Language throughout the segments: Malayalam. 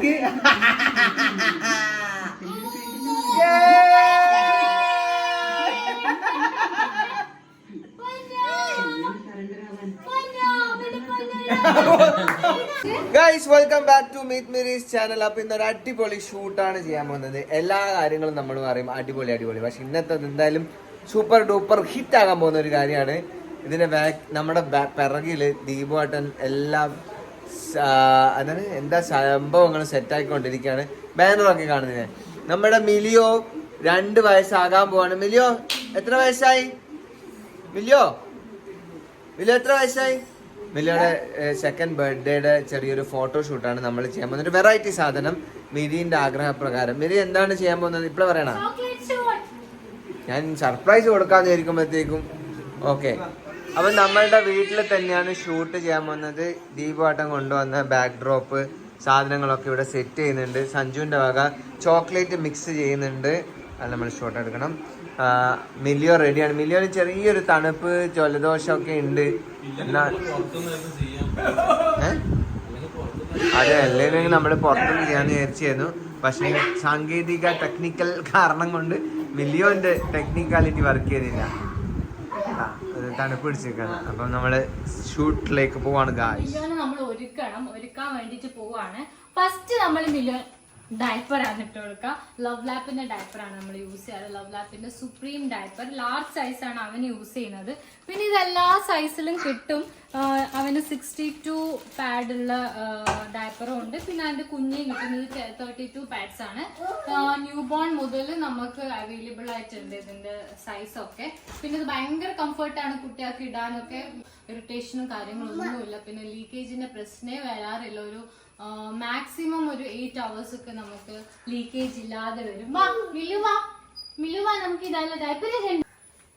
നോക്കി. Guys welcome back to meet മിറീസ് ചാനൽ. അപ്പൊ ഇന്നൊരു അടിപൊളി ഷൂട്ടാണ് ചെയ്യാൻ പോകുന്നത്. എല്ലാ കാര്യങ്ങളും നമ്മൾ പറയും അടിപൊളി. പക്ഷെ ഇന്നത്തെ എന്തായാലും സൂപ്പർ ഡൂപ്പർ ഹിറ്റ് ആകാൻ പോകുന്ന ഒരു കാര്യമാണ്. ഇതിന്റെ നമ്മുടെ പിറകില് ദീപുവേട്ടൻ എല്ലാം അതാണ് എന്താ സംഭവങ്ങൾ സെറ്റാക്കിക്കൊണ്ടിരിക്കുകയാണ്. ബാനറൊക്കെ കാണുന്നതിന് നമ്മുടെ മിലിയോ 2 വയസ്സാകാൻ പോവാണ്. മിലിയോ എത്ര വയസ്സായി? മിലിയോ എത്ര വയസ്സായി? മിലിയുടെ സെക്കൻഡ് ബർത്ത്ഡേയുടെ ചെറിയൊരു ഫോട്ടോഷൂട്ടാണ് നമ്മൾ ചെയ്യാൻ പോകുന്നത്. ഒരു വെറൈറ്റി സാധനം മിരിന്റെ ആഗ്രഹപ്രകാരം. മിരി എന്താണ് ചെയ്യാൻ പോകുന്നത് ഇപ്പോഴും പറയണം. ഞാൻ സർപ്രൈസ് കൊടുക്കാന്ന് വിചാരിക്കുമ്പോഴത്തേക്കും ഓക്കെ. അപ്പൊ നമ്മളുടെ വീട്ടിൽ തന്നെയാണ് ഷൂട്ട് ചെയ്യാൻ പോകുന്നത്. ദീപുവേട്ടൻ കൊണ്ടുവന്ന ബാക്ക് ഡ്രോപ്പ് സാധനങ്ങളൊക്കെ ഇവിടെ സെറ്റ് ചെയ്യുന്നുണ്ട്. സഞ്ജുവിന്റെ വക ചോക്ലേറ്റ് മിക്സ് ചെയ്യുന്നുണ്ട്. അത് നമ്മൾ ഷൂട്ട് എടുക്കണം. മിലിയോ റെഡിയാണ്. മിലിയോന് ചെറിയൊരു തണുപ്പ് ജലദോഷമൊക്കെ ഉണ്ട്. അതെ, അല്ലെങ്കിൽ നമ്മൾ പുറത്തുനിന്ന് ചെയ്യാന്ന് വിചാരിച്ചായിരുന്നു. പക്ഷേ സാങ്കേതിക ടെക്നിക്കൽ കാരണം കൊണ്ട് മിലിയോന്റെ ടെക്നിക്കാലിറ്റി വർക്ക് ചെയ്തില്ല. തണുപ്പ് പിടിച്ചിരിക്കണം. അപ്പം നമ്മള് ഷൂട്ടിലേക്ക് പോവാണ്. നമ്മൾ ഒരുക്കാൻ വേണ്ടിട്ട് പോവാണ്. ഫസ്റ്റ് നമ്മൾ മിലിയോൻ ഡയപ്പറാണ് ഇട്ട് കൊടുക്കുക. ലവ് ലാപ്പിന്റെ ഡയപ്പറാണ് നമ്മൾ യൂസ് ചെയ്യാറ്. ലവ് ലാപ്പിന്റെ സുപ്രീം ഡയപ്പർ ലാർജ് സൈസാണ് അവന് യൂസ് ചെയ്യുന്നത്. പിന്നെ ഇത് എല്ലാ സൈസിലും കിട്ടും. അവന് 62 പാഡുള്ള ഡയപ്പറും ഉണ്ട്. പിന്നെ അതിന്റെ കുഞ്ഞിയും കിട്ടുന്നത് 32 പാഡ്സ് ആണ്. ന്യൂ ബോൺ മുതൽ നമുക്ക് അവൈലബിൾ ആയിട്ടുണ്ട് ഇതിന്റെ സൈസ് ഒക്കെ. പിന്നെ ഇത് ഭയങ്കര കംഫർട്ടാണ് കുട്ടികൾക്ക് ഇടാനൊക്കെ. ഇറിറ്റേഷനും കാര്യങ്ങളൊന്നുമില്ല. പിന്നെ ലീക്കേജിന്റെ പ്രശ്നമേ വരാറില്ല. ഒരു മാക്സിമം ഒരു 8 hours ഒക്കെ നമുക്ക് ലീക്കേജ് ഇല്ലാതെ വരും. മിലുവാ നമുക്ക് ഇതല്ല ഡയപ്പർ.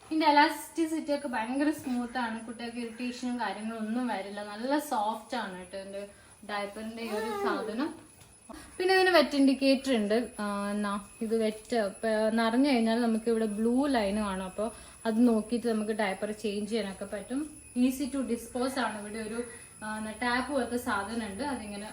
ഇതിന്റെ എലാസ്റ്റിസിറ്റി ഒക്കെ ഭയങ്കര സ്മൂത്ത് ആണ്. കുട്ടികൾക്ക് ഇറിറ്റേഷനും കാര്യങ്ങളും ഒന്നും വരില്ല. നല്ല സോഫ്റ്റ് ആണ് കേട്ടോ ഇതിന്റെ ഡയപ്പറിന്റെ ഈ ഒരു സാധനം. പിന്നെ ഇതിന് വെറ്റ് ഇൻഡിക്കേറ്റർ ഉണ്ട്. ഇത് വെറ്റ് നിറഞ്ഞു കഴിഞ്ഞാൽ നമുക്ക് ഇവിടെ ബ്ലൂ ലൈൻ കാണും. അപ്പോൾ അത് നോക്കിയിട്ട് നമുക്ക് ഡയപ്പർ ചേഞ്ച് ചെയ്യാനൊക്കെ പറ്റും. ഈസി ടു ഡിസ്പോസ് ആണ്. ഇവിടെ ഒരു ടാപ്പ് പോലത്തെ സാധനം ഉണ്ട്. അതിങ്ങനെ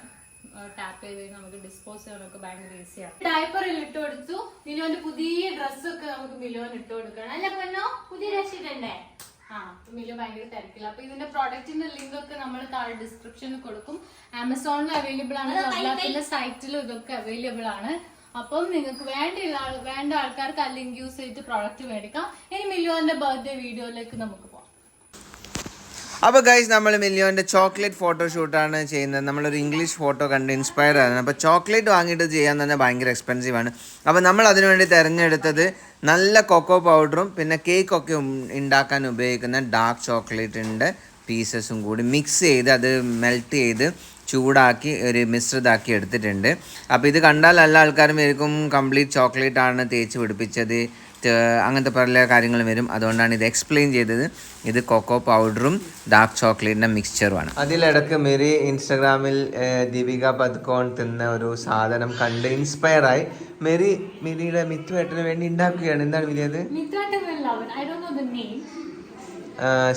ടാപ്പ് ചെയ്ത് നമുക്ക് ഡിസ്പോസ് ചെയ്യാനൊക്കെ ഭയങ്കര ഈസിയാണ്. ഡയപ്പറിൽ ഇട്ട് കൊടുത്തു. മിലോന്റെ പുതിയ ഡ്രസ്സൊക്കെ നമുക്ക് മിലോന് ഇട്ട് കൊടുക്കണം. അല്ല പൊന്നോ, പുതിയ ഡ്രസ് ഇടണ്ടേ? മിലോ ഭയങ്കര തിരക്കില്ല. അപ്പൊ ഇതിന്റെ പ്രോഡക്റ്റിന്റെ ലിങ്ക് ഒക്കെ നമ്മൾ താഴെ ഡിസ്ക്രിപ്ഷനിൽ കൊടുക്കും. ആമസോണിൽ അവൈലബിൾ ആണ്. ലവ്ലാപ്പിന്റെ സൈറ്റിലും ഇതൊക്കെ അവൈലബിൾ ആണ്. അപ്പം നിങ്ങൾക്ക് വേണ്ട ആൾക്കാർക്ക് ആ ലിങ്ക് യൂസ് ചെയ്തിട്ട് പ്രോഡക്റ്റ് മേടിക്കാം. ഇനി മിലോന്റെ ബർത്ത്ഡേ വീഡിയോയിലേക്ക് നമുക്ക് പോകാം. അപ്പോൾ ഗൈസ് നമ്മൾ മിലിയോന്റെ ചോക്ലേറ്റ് ഫോട്ടോഷൂട്ടാണ് ചെയ്യുന്നത്. നമ്മളൊരു ഇംഗ്ലീഷ് ഫോട്ടോ കണ്ട് ഇൻസ്പയർ ആയിരുന്നു. അപ്പോൾ ചോക്ലേറ്റ് വാങ്ങിയിട്ട് ചെയ്യാൻ തന്നെ ഭയങ്കര എക്സ്പെൻസീവ് ആണ്. അപ്പോൾ നമ്മൾ അതിനുവേണ്ടി തിരഞ്ഞെടുത്തത് നല്ല കൊക്കോ പൗഡറും പിന്നെ കേക്കൊക്കെ ഉണ്ടാക്കാൻ ഉപയോഗിക്കുന്ന ഡാർക്ക് ചോക്ലേറ്റിൻ്റെ പീസസും കൂടി മിക്സ് ചെയ്ത് അത് മെൽറ്റ് ചെയ്ത് ചൂടാക്കി ഒരു മിശ്രിതാക്കി എടുത്തിട്ടുണ്ട്. അപ്പോൾ ഇത് കണ്ടാൽ എല്ലാ ആൾക്കാരും വരും കംപ്ലീറ്റ് ചോക്ലേറ്റ് ആണ് തേച്ച് പിടിപ്പിച്ചത്, അങ്ങനത്തെ പല കാര്യങ്ങളും വരും. അതുകൊണ്ടാണ് ഇത് എക്സ്പ്ലെയിൻ ചെയ്തത്. ഇത് കൊക്കോ പൗഡറും ഡാർക്ക് ചോക്ലേറ്റിൻ്റെ മിക്സ്ചറുമാണ്. അതിലിടക്ക് മെരി ഇൻസ്റ്റഗ്രാമിൽ ദീപിക പദുക്കോൺ തിന്ന ഒരു സാധനം കണ്ട് ഇൻസ്പയർ ആയി മെരിയുടെ മിത്തുവേട്ടന് വേണ്ടി ഉണ്ടാക്കുകയാണ്. എന്താണ് മെരി അത്?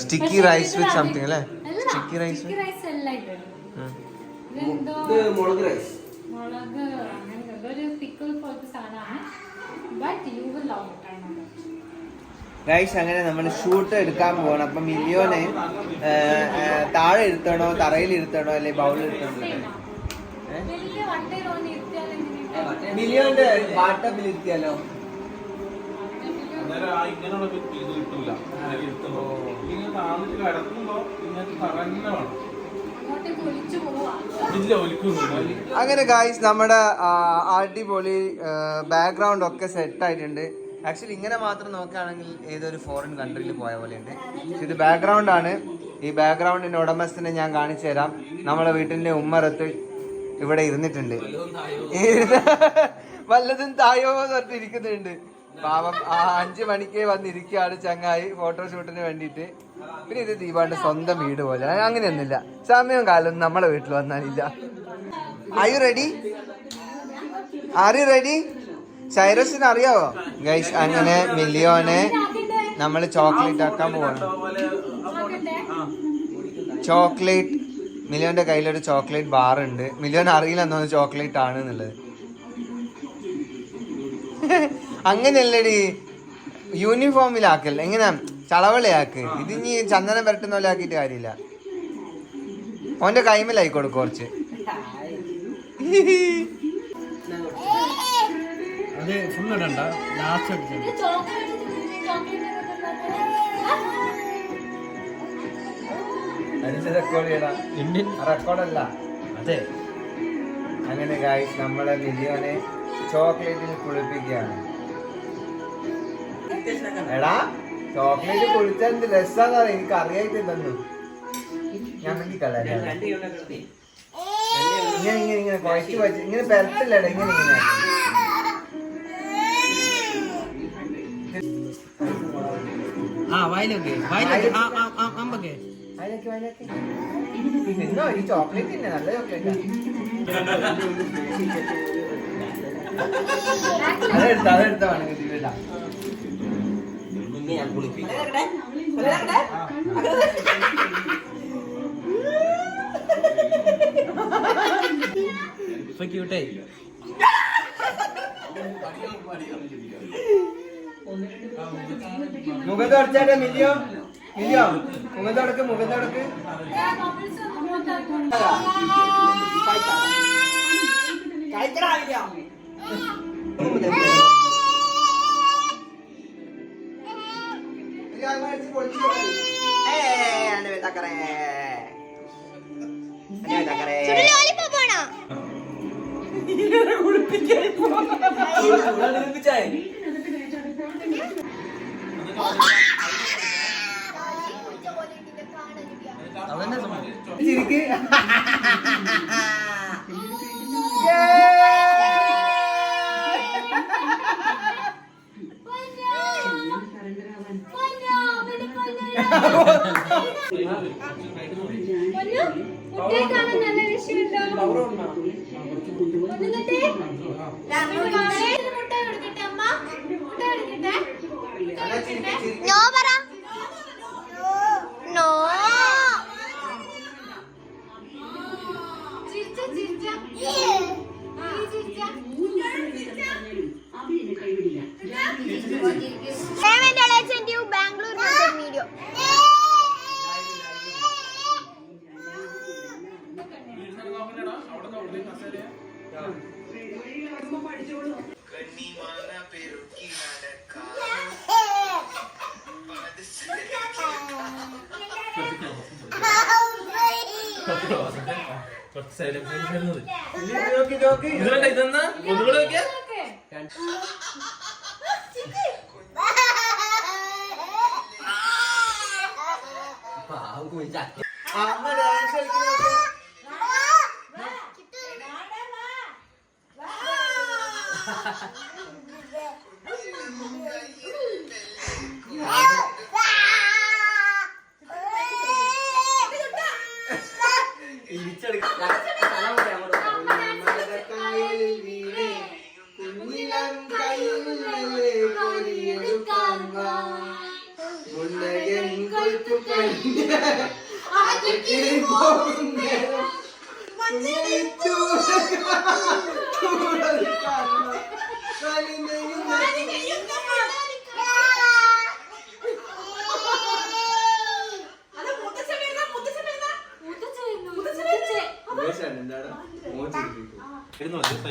സ്റ്റിക്കി റൈസ് വിത്ത് സംതിങ് അല്ലേ? സ്റ്റിക്കി റൈസ് മുളക് റൈസ് ഗൈസ് അങ്ങനെ നമ്മൾ ഷൂട്ട് എടുക്കാൻ പോകണം. അപ്പം മിലിയോനെ താഴെ ഇരുത്തണോ തറയിൽ ഇരുത്തണോ അല്ലെ ബൗളിൽ ഇരുത്തണോ? മിലിയോന്റെ വാട്ടപ്പിൽ ഇരുത്തിയാലോ? അങ്ങനെ ഗൈസ് നമ്മുടെ അടിപൊളി ബാക്ക്ഗ്രൗണ്ട് ഒക്കെ സെറ്റ് ആയിട്ടുണ്ട്. ആക്ച്വലി ഇങ്ങനെ മാത്രം നോക്കുകയാണെങ്കിൽ ഏതൊരു ഫോറിൻ കൺട്രിയിൽ പോയ പോലെയുണ്ട്. ഇത് ബാക്ക്ഗ്രൗണ്ട് ആണ്. ഈ ബാക്ക്ഗ്രൗണ്ടിന്റെ ഉടമസ്ഥനെ ഞാൻ കാണിച്ചു തരാം. നമ്മളെ വീട്ടിന്റെ ഉമ്മറത്ത് ഇവിടെ ഇരുന്നിട്ടുണ്ട്. വല്ലതും തായോ തൊട്ടിരിക്കുന്നുണ്ട്. പാവം 5 മണിക്ക് വന്നിരിക്കുകയാണ് ചങ്ങായി ഫോട്ടോഷൂട്ടിന് വേണ്ടിയിട്ട്. പിന്നെ ഇത് ദീപാന്റെ സ്വന്തം വീട് പോലെ. അങ്ങനെയൊന്നുമില്ല, സമയവും കാലം നമ്മളെ വീട്ടിൽ വന്നാലില്ല. Are you ready? സൈറസിന് അറിയാവോ ഗൈസ്? അങ്ങനെ മിലിയോനെ നമ്മൾ ചോക്ലേറ്റ് ആക്കാൻ പോവാണ്. ചോക്ലേറ്റ് മിലിയോന്റെ കയ്യിലൊരു ചോക്ലേറ്റ് ബാർ ഉണ്ട്. മിലിയോൻ അറിയില്ല എന്തോന്ന് ചോക്ലേറ്റ് ആണ് എന്നുള്ളത്. അങ്ങനെയല്ലടി, യൂണിഫോമിലാക്കല്ല, എങ്ങനെ ചളവളയാക്ക്. ഇത് ഇനി ചന്ദനം വരട്ടുന്ന പോലെ ആക്കിയിട്ട് കാര്യമില്ല. ഓന്റെ കൈമലായി കൊടുക്കും കുറച്ച്. റെക്കോർഡല്ല അതെ. അങ്ങനെ ഗായ്സ് നമ്മളെ മിലിയോനെ ചോക്ലേറ്റിൽ കുളിപ്പിക്കുകയാണ്. എടാ ചോക്ലേറ്റ് കുളിച്ചാൽ എന്ത് രസാന്ന് പറയാം. എനിക്ക് അറിയായിട്ട് തന്നു. ഞാൻ വേണ്ടിക്കല്ല ഇങ്ങനെ ഇങ്ങനെ ഇങ്ങനെ കുഴച്ച് വെച്ച് ഇങ്ങനെ പെരത്തില്ലടാ. ഇങ്ങനെ ഇങ്ങനെ തിന്നോ. ഈ ചോക്ലേറ്റ് തന്നെ നല്ല ചോക്ലേറ്റാ. അതെടുത്ത വേണമെങ്കിൽ ഇതിലിടാ. മുഖം തുടച്ചാട്ടെ മില്ലിയോ. മില്ലിയോ മുഖം തുടക്ക്, മുഖം തുടക്ക്. ചിരിക്ക്.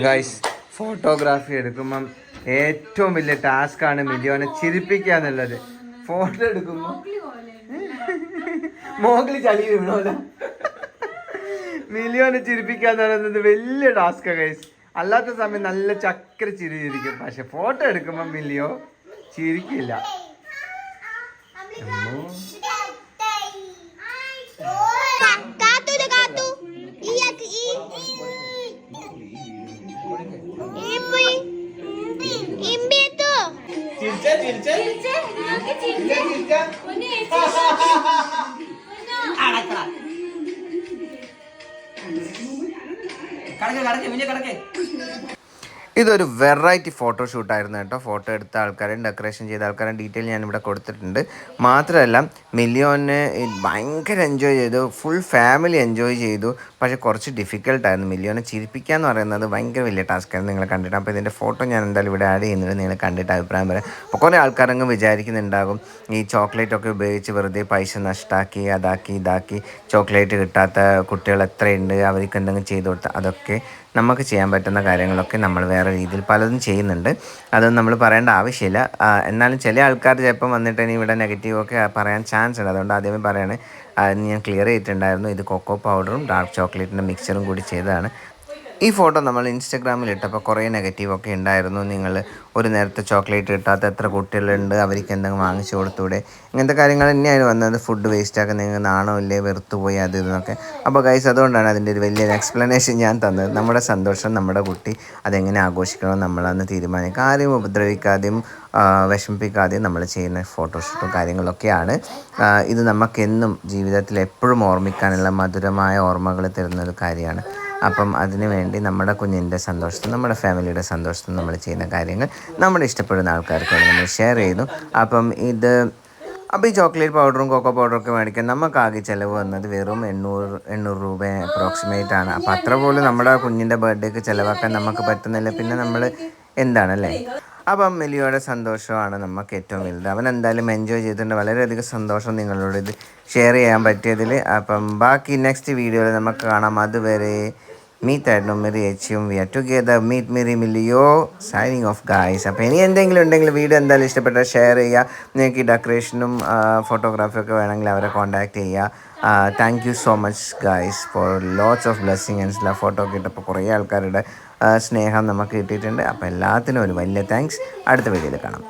ഗൈസ് ഫോട്ടോഗ്രാഫി എടുക്കുമ്പം ഏറ്റവും വലിയ ടാസ്ക് ആണ് മിലിയോനെ ചിരിപ്പിക്കുക എന്നുള്ളത്. ഫോട്ടോ എടുക്കുമ്പോ മോഗ്ലി ചളി വീണോല. മിലിയോനെ ചിരിപ്പിക്കുക എന്ന് പറയുന്നത് വലിയ ടാസ്കാ ഗൈസ്. അല്ലാത്ത സമയം നല്ല ചക്കര ചിരി ചിരിക്കും, പക്ഷെ ഫോട്ടോ എടുക്കുമ്പോ മിലിയോ ചിരിക്കില്ല. ഇതൊരു വെറൈറ്റി ഫോട്ടോഷൂട്ടായിരുന്നു കേട്ടോ. ഫോട്ടോ എടുത്ത ആൾക്കാരും ഡെക്കറേഷൻ ചെയ്ത ആൾക്കാരും ഡീറ്റെയിൽ ഞാനിവിടെ കൊടുത്തിട്ടുണ്ട്. മാത്രമല്ല മില്യോന് ഭയങ്കര എൻജോയ് ചെയ്തു, ഫുൾ ഫാമിലി എൻജോയ് ചെയ്തു. പക്ഷേ കുറച്ച് ഡിഫിക്കൽട്ടായിരുന്നു. മില്യോനെ ചിരിപ്പിക്കുക എന്ന് പറയുന്നത് ഭയങ്കര വലിയ ടാസ്ക്കായിരുന്നു നിങ്ങൾ കണ്ടിട്ട്. അപ്പോൾ ഇതിൻ്റെ ഫോട്ടോ ഞാൻ എന്തായാലും ഇവിടെ ആഡ് ചെയ്യുന്നുണ്ട്, നിങ്ങൾ കണ്ടിട്ട് അഭിപ്രായം പറയാം. അപ്പോൾ കുറേ ആൾക്കാരങ്ങ് വിചാരിക്കുന്നുണ്ടാകും ഈ ചോക്ലേറ്റൊക്കെ ഉപയോഗിച്ച് വെറുതെ പൈസ നഷ്ടമാക്കി അതാക്കി ഇതാക്കി ചോക്ലേറ്റ് കിട്ടാത്ത കുട്ടികൾ എത്രയുണ്ട്, അവർക്ക് എന്തെങ്കിലും ചെയ്തു കൊടുത്താൽ. അതൊക്കെ നമുക്ക് ചെയ്യാൻ പറ്റുന്ന കാര്യങ്ങളൊക്കെ നമ്മൾ വേറെ രീതിയിൽ പലതും ചെയ്യുന്നുണ്ട്. അതൊന്നും നമ്മൾ പറയേണ്ട ആവശ്യമില്ല. എന്നാലും ചില ആൾക്കാർ ചിലപ്പം വന്നിട്ട് ഇനി ഇവിടെ നെഗറ്റീവൊക്കെ പറയാൻ ചാൻസ് ഉണ്ട്. അതുകൊണ്ട് ആദ്യമേ പറയാണ്, അതിന് ഞാൻ ക്ലിയർ ചെയ്തിട്ടുണ്ടായിരുന്നു. ഇത് കൊക്കോ പൗഡറും ഡാർക്ക് ചോക്ലേറ്റിൻ്റെ മിക്സറും കൂടി ചെയ്തതാണ്. ഈ ഫോട്ടോ നമ്മൾ ഇൻസ്റ്റഗ്രാമിൽ ഇട്ടപ്പോൾ കുറേ നെഗറ്റീവൊക്കെ ഉണ്ടായിരുന്നു. നിങ്ങൾ ഒരു നേരത്തെ ചോക്ലേറ്റ് കിട്ടാത്ത എത്ര കുട്ടികളുണ്ട്, അവർക്ക് എന്തെങ്കിലും വാങ്ങിച്ചു കൊടുത്തൂടെ, ഇങ്ങനത്തെ കാര്യങ്ങൾ തന്നെയാണ് വന്നത്. ഫുഡ് വേസ്റ്റാക്കാൻ നിങ്ങൾക്ക് നാണമില്ലേ, വെറുത്തുപോയി അത് ഇതെന്നൊക്കെ. അപ്പോൾ ഗൈസ്, അതുകൊണ്ടാണ് അതിൻ്റെ ഒരു വലിയൊരു എക്സ്പ്ലനേഷൻ ഞാൻ തന്നത്. നമ്മുടെ സന്തോഷം, നമ്മുടെ കുട്ടി അതെങ്ങനെ ആഘോഷിക്കണമെന്ന് നമ്മളന്ന് തീരുമാനിക്കുക. ആരെയും ഉപദ്രവിക്കാതെയും വിഷമിപ്പിക്കാതെയും നമ്മൾ ചെയ്യുന്ന ഫോട്ടോഷൂട്ടും കാര്യങ്ങളൊക്കെയാണ്. ഇത് നമുക്കെന്നും ജീവിതത്തിൽ എപ്പോഴും ഓർമ്മിക്കാനുള്ള മധുരമായ ഓർമ്മകൾ തരുന്നൊരു കാര്യമാണ്. അപ്പം അതിനു വേണ്ടി നമ്മുടെ കുഞ്ഞിൻ്റെ സന്തോഷത്തിന്, നമ്മുടെ ഫാമിലിയുടെ സന്തോഷത്തിന് നമ്മൾ ചെയ്യുന്ന കാര്യങ്ങൾ നമ്മുടെ ഇഷ്ടപ്പെടുന്ന ആൾക്കാർക്ക് വേണ്ടി നമ്മൾ ഷെയർ ചെയ്യുന്നു. അപ്പോൾ ഈ ചോക്ലേറ്റ് പൗഡറും കൊക്കോ പൗഡറും ഒക്കെ മേടിക്കാൻ നമുക്കാകെ ചിലവ് വന്നത് വെറും 800 രൂപ അപ്രോക്സിമേറ്റ് ആണ്. അപ്പോൾ അത്ര പോലും നമ്മുടെ കുഞ്ഞിൻ്റെ ബർത്ത്ഡേക്ക് ചിലവാക്കാൻ നമുക്ക് പറ്റുന്നില്ല. പിന്നെ നമ്മൾ എന്താണല്ലേ. അപ്പം മിലിയോയുടെ സന്തോഷമാണ് നമുക്ക് ഏറ്റവും വലുത്. അവൻ എന്തായാലും എൻജോയ് ചെയ്തിട്ടുണ്ട്. വളരെയധികം സന്തോഷം നിങ്ങളോട് ഇത് ഷെയർ ചെയ്യാൻ പറ്റിയതിൽ. അപ്പം ബാക്കി നെക്സ്റ്റ് വീഡിയോയിൽ നമുക്ക് കാണാം. അതുവരെ മീറ്റ് ആയിരുന്നു മിറി എച്ചിയും. We are together. Meet Miri മിലിയോ സൈനിങ് ഓഫ് ഗായ്സ്. അപ്പോൾ ഇനി എന്തെങ്കിലും ഉണ്ടെങ്കിൽ വീഡിയോ എന്തായാലും ഇഷ്ടപ്പെട്ടാൽ ഷെയർ ചെയ്യുക. നിങ്ങൾക്ക് ഈ ഡെക്കറേഷനും ഫോട്ടോഗ്രാഫിയും ഒക്കെ വേണമെങ്കിൽ അവരെ കോൺടാക്റ്റ് ചെയ്യുക. Thank you so much guys for lots of blessing and love. Photo ഒക്കെ ഇട്ടപ്പോൾ കുറേ ആൾക്കാരുടെ സ്നേഹം നമുക്ക് കിട്ടിയിട്ടുണ്ട്. അപ്പോൾ എല്ലാത്തിനും ഒരു വലിയ താങ്ക്സ്. അടുത്ത വീഡിയോയിൽ കാണാം.